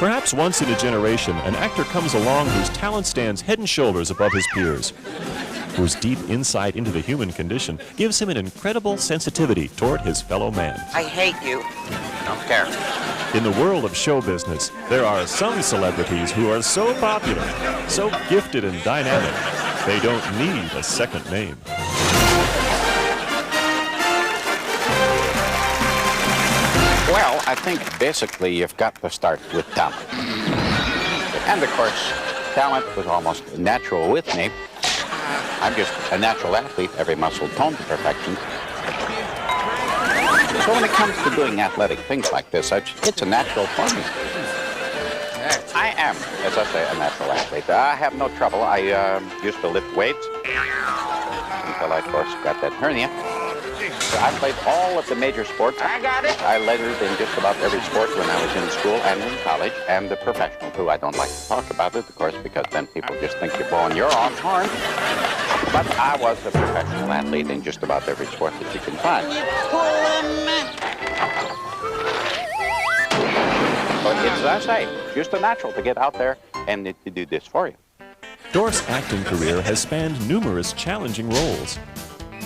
Perhaps once in a generation, an actor comes along whose talent stands head and shoulders above his peers, whose deep insight into the human condition gives him an incredible sensitivity toward his fellow man. I hate you. Don't care. In the world of show business, there are some celebrities who are so popular, so gifted and dynamic, they don't need a second name. Well, I think basically you've got to start with talent. And of course, talent was almost natural with me. I'm just a natural athlete, every muscle toned to perfection. So when it comes to doing athletic things like this, it's a natural for me. I am, as I say, a natural athlete. I have no trouble. I used to lift weights until I, of course, got that hernia. So I played all of the major sports. I got it. I lettered in just about every sport when I was in school and in college, and the professional, too. I don't like to talk about it, of course, because then people just think you're blowing your own horn. But I was a professional athlete in just about every sport that you can find. But it's, as I say, just a natural to get out there and to do this for you. Dorf's acting career has spanned numerous challenging roles.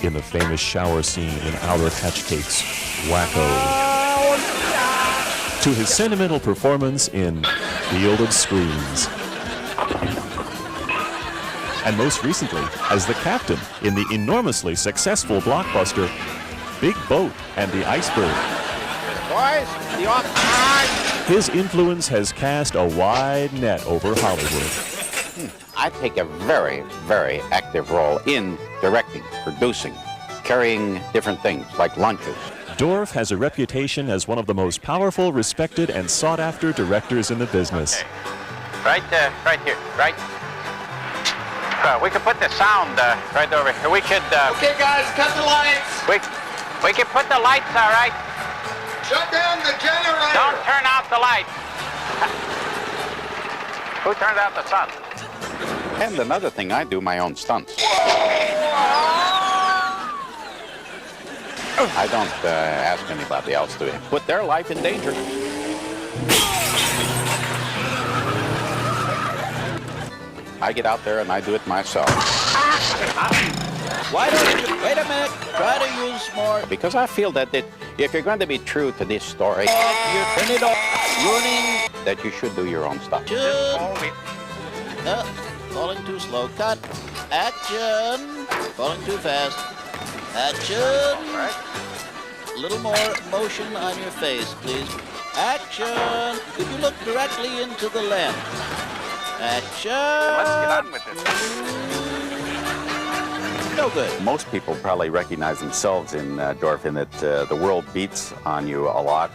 In the famous shower scene in Outer Catch Cakes, Wacko. To his sentimental performance in Field of Screams. And most recently, as the captain in the enormously successful blockbuster Big Boat and the Iceberg. Boys, the off. His influence has cast a wide net over Hollywood. I take a very, very active role in directing, producing, carrying different things like lunches. Dorf has a reputation as one of the most powerful, respected, and sought-after directors in the business. Okay. Right here, right. We could put the sound right over here. We could... Okay, guys, cut the lights. We could put the lights, all right? Shut down the generator. Don't turn out the lights. Who turned out the sun? And another thing, I do my own stunts. I don't ask anybody else to put their life in danger. I get out there and I do it myself. Why don't you, wait a minute, try to use more. Because I feel that if you're going to be true to this story, You turn it off, running. that you should do your own stuff. Falling too slow. Cut. Action. Falling too fast. Action. A little more motion on your face, please. Action. Could you look directly into the lens? Action. Let's get on with it. No good. Most people probably recognize themselves in Dorf in that the world beats on you a lot.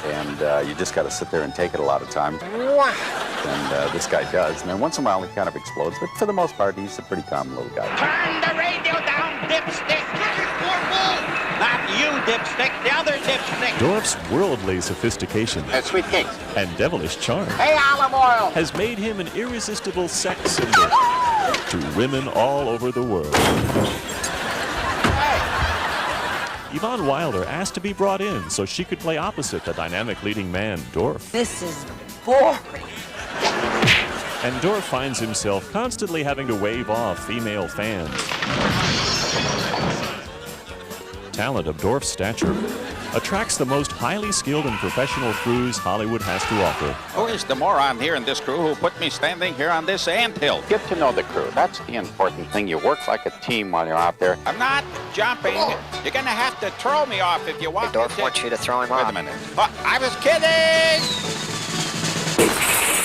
And you just got to sit there and take it a lot of times. And this guy does. And then once in a while he kind of explodes. But for the most part, he's a pretty calm little guy. Turn the radio down, dipstick. Not you, dipstick. The other dipstick. Dorf's worldly sophistication Sweet cakes. and devilish charm Hey, olive oil. has made him an irresistible sex symbol to women all over the world. Yvonne Wilder asked to be brought in so she could play opposite the dynamic leading man, Dorf. This is boring. And Dorf finds himself constantly having to wave off female fans. Talent of Dorf's stature attracts the most highly skilled and professional crews Hollywood has to offer. Who is the moron here in this crew who put me standing here on this anthill? Get to know the crew. That's the important thing. You work like a team while you're out there. I'm not jumping. You're going to have to throw me off if you want Dorf wants you to throw him off. Wait a minute. Oh, I was kidding!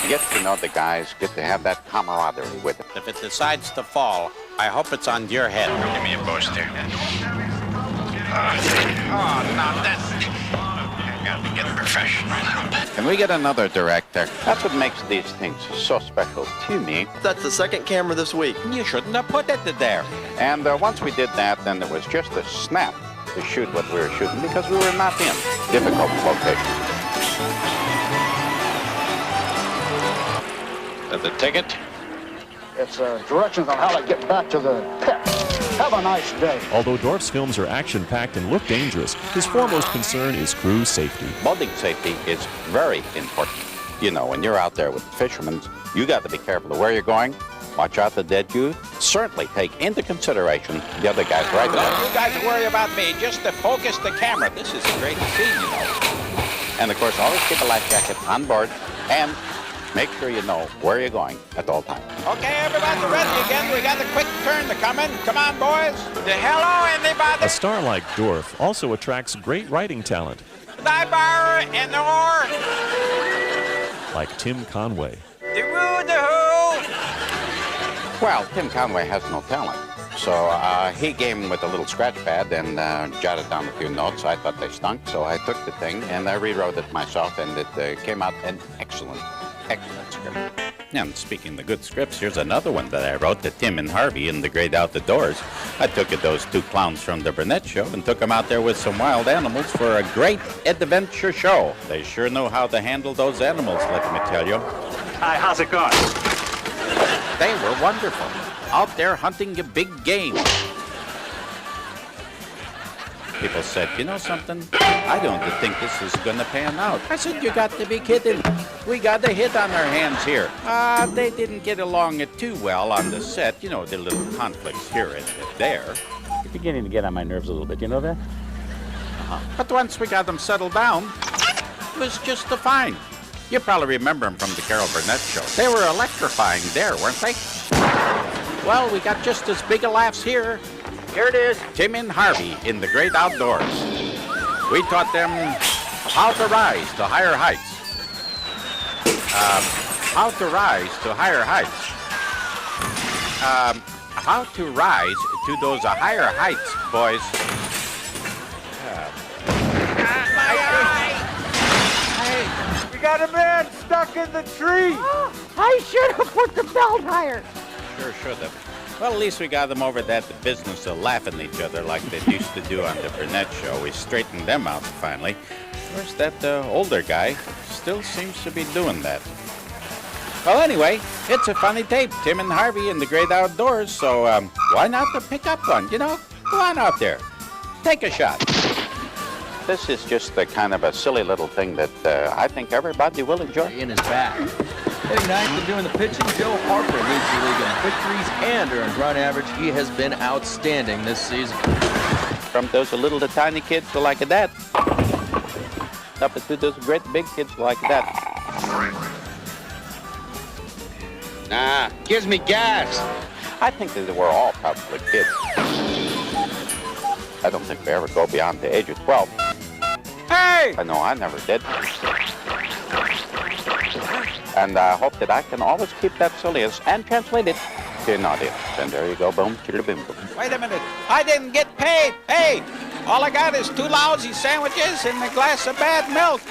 Get to know the guys. Get to have that camaraderie with them. If it decides to fall, I hope it's on your head. Give me a booster. Now that's... I gotta get professional help. Can we get another director? That's what makes these things so special to me. That's the second camera this week. You shouldn't have put it there. And once we did that, then it was just a snap to shoot what we were shooting because we were not in difficult locations. The ticket? It's directions on how to get back to the pit. Have a nice day. Although Dorf's films are action-packed and look dangerous, his foremost concern is crew safety. Building safety is very important. You know, when you're out there with the fishermen, you got to be careful of where you're going. Watch out the dead youth. Certainly take into consideration the other guys right there. Don't you guys worry about me, just to focus the camera. This is a great scene, you know. And of course, always keep a life jacket on board and make sure you know where you're going at all times. Okay, everybody ready again. We got a quick turn to come in. Come on, boys. Hello, anybody? A star like Dorf also attracts great writing talent, I borrow an oar. like Tim Conway. The woo, the who. Well, Tim Conway has no talent. So he came with a little scratch pad and jotted down a few notes. I thought they stunk, so I took the thing and I rewrote it myself, and it came out an excellent script. And speaking of good scripts, here's another one that I wrote to Tim and Harvey in The Great Outdoors. I took those two clowns from the Burnett show and took them out there with some wild animals for a great adventure show. They sure know how to handle those animals, let me tell you. Hi, how's it going? They were wonderful. Out there hunting a big game. People said, you know something? I don't think this is going to pan out. I said, you got to be kidding. We got a hit on our hands here. They didn't get along too well on the set. You know, the little conflicts here and there. You're beginning to get on my nerves a little bit. You know that? But once we got them settled down, it was just fine. You probably remember them from the Carol Burnett show. They were electrifying there, weren't they? Well, we got just as big a laughs here. Here it is, Tim and Harvey in The Great Outdoors. We taught them how to rise to higher heights. How to rise to higher heights. How to rise to those higher heights, boys. We got a man stuck in the tree. I should have put the belt higher. Sure should have. Well, at least we got them over that the business of laughing at each other like they used to do on the Burnett show. We straightened them out finally. Of course, that older guy still seems to be doing that. Well, anyway, it's a funny tape, Tim and Harvey in The Great Outdoors, so why not to pick up one, you know? Go on out there. Take a shot. This is just a kind of a silly little thing that I think everybody will enjoy. In his back. Hitting ninth and doing the pitching, Joe Harper leads the league in victories and earned run average. He has been outstanding this season. From those little tiny kids like that, up to those great big kids like that. Nah, gives me gas. I think that we're all probably kids. I don't think we ever go beyond the age of 12. Hey! I know I never did. And I hope that I can always keep that silliness and translate it to an audience. And there you go, boom, boom, boom. Wait a minute. I didn't get paid. Hey, all I got is 2 lousy sandwiches and a glass of bad milk.